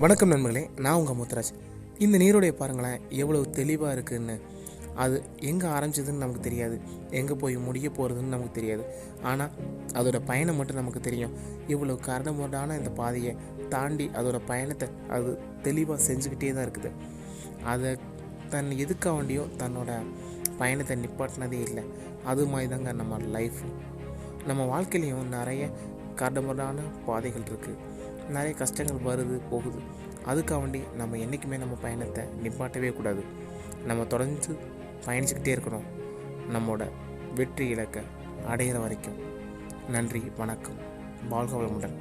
வணக்கம் நண்பர்களே, நான் உங்கள் முத்துராஜ். இந்த நீரோடைய பாருங்களேன் எவ்வளவு தெளிவாக இருக்குதுன்னு. அது எங்கே ஆரம்பிச்சதுன்னு நமக்கு தெரியாது, எங்கே போய் முடிய போகிறதுன்னு நமக்கு தெரியாது. ஆனால் அதோட பயணம் மட்டும் நமக்கு தெரியும். இவ்வளோ கரடுமுரடான இந்த பாதையை தாண்டி அதோட பயணத்தை அது தெளிவாக செஞ்சுக்கிட்டே தான் இருக்குது. அதை எதுக்காக வேண்டியோ தன்னோட பயணத்தை நிப்பாட்டினதே இல்லை. அது மாதிரி தாங்க நம்ம லைஃப். நம்ம வாழ்க்கையிலையும் நிறைய கரடுமுரடான பாதைகள் இருக்குது, நிறைய கஷ்டங்கள் வருது போகுது. அதுக்காக வேண்டி நம்ம என்றைக்குமே நம்ம பயணத்தை நிப்பாட்டவே கூடாது. நம்ம தொடர்ந்து பயணிச்சுக்கிட்டே இருக்கணும், நம்மளோட வெற்றி இலக்கை அடையிற வரைக்கும். நன்றி, வணக்கம், வாழ்க வளமுடன்.